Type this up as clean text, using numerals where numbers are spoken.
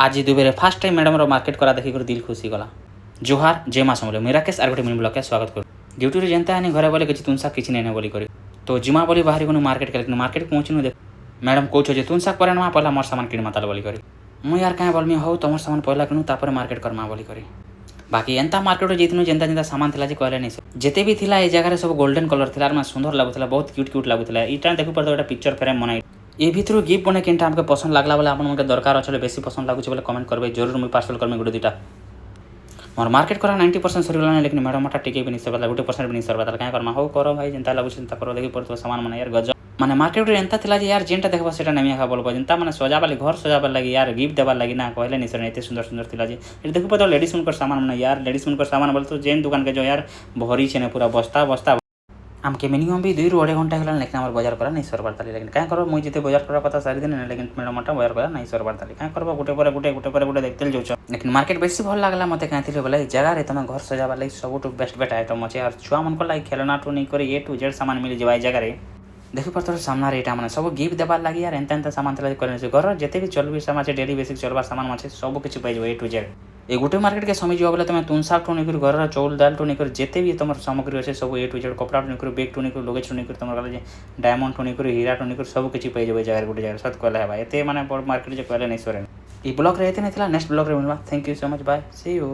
आज Dubey fast time madam market करा देखिक दिल खुशी गला। जोहार जय माँ समले मेरा केस आर गोटे मिनी ब्लॉग के स्वागत कर ड्यूटी जेनता है घरे बोले किसी तुन शाक किसी नहीं बोली कर तो जिमा बोली बाहरी को मार्केट के मार्केट पहुँचनु देख मैडम कौच तुन शाक पर पहला मोर सामान किण माता बोली कर मुझे यार क्या बोलमी हो तुम सामान पहला किणु तापर मार्केट करमा बोली कर बाकी एंता मार्केट जाइनु जेनता जेनता सामान थिला जे कहले नहीं जेते भी थिला ए जगह सब गोल्डन कलर थिला और सुंदर लगुला बहुत क्यूट क्यूट लगुला इटा देखु पड़ता गोटे पिक्चर फ्रेम बनाई ये भितर गिफ्ट बने किनटा हमके पसंद लागला बोले आपन के दरकार अच्छे बेसी पसंद लागुचे बोले कमेंट करबे जरूर मुझे पार्सल करमे गोटे दुटा मोर मार्केट करा 90% सरीगला लेकिन मैडम मटा टिके भी नहीं सरबा गोटे परसेंट भी नहीं सरबा क्या करमा हो करो भाई जेनता लगुचे चिंता करो देखि पड़तो सामान माने यार गजब माने मार्केट रे एंता थिला जे यार जेनटा देखबा सेटा नेमिया खा बोलबो जेनता माने सजाबा लगी घर सजाबा लगी यार गिफ्ट देबा लगी ना कहले नहीं सर एते सुंदर सुंदर थिला जे ए देखु पतो लेडीज मन कर सामान माने यार लेडीज मन कर सामान बोल तो जेन दुकान के जो यार भरी छे ने पूरा बस्ता बस्ता आमके मिनिमम भी 2 ରୁ 2.5 घंटा गला लेकिन हमार बाजार करा नहीं सरबार ताली लेकिन क्या करो मुझे जिते बाजार करा पता सारी दिन लेकिन मैडम मटा बाजार करा नहीं सरबार ताली क्या करबो गोटे पर गोटे देखते जाऊ लेकिन मार्केट बेसी भल लागला मते कहथिले बोले जगह रे तमे घर सजाबा लागि सबटु बेस्ट आइटम अछि और छुआ मन को लागि खेलना टू नहीं करे ए टू जेड सामान मिल जेबा जगह रे देखि पड़तो सामना रे एटा माने सब गिफ्ट देबार लागि यार एंता सामान तला करे घर जेते भी चलबी सामान छै डेली बेसिक चलबा सामान माछे सब कुछ पाइ जेबो ए टू जेड ए गोटे मार्केट के समय जो बोले तुम तुन शाक टू नहीं घर चौल दाल टू नहीं जेते भी तुम सामग्री अच्छे सब ए टू जेड कपड़ा टू नहीं बेग टू नहीं लगेज टू नहीं तुम गले डायमंड टू नहीं हीरा टू नहीं सब किसी पाई जाए जगह गोटे जगह सत कहले है एते माने बड़ मार्केट जो कहले नहीं सरे ई ब्लॉग रे एते नहीं नेक्स्ट ब्लॉग रे मिलवा thank you so much bye see you.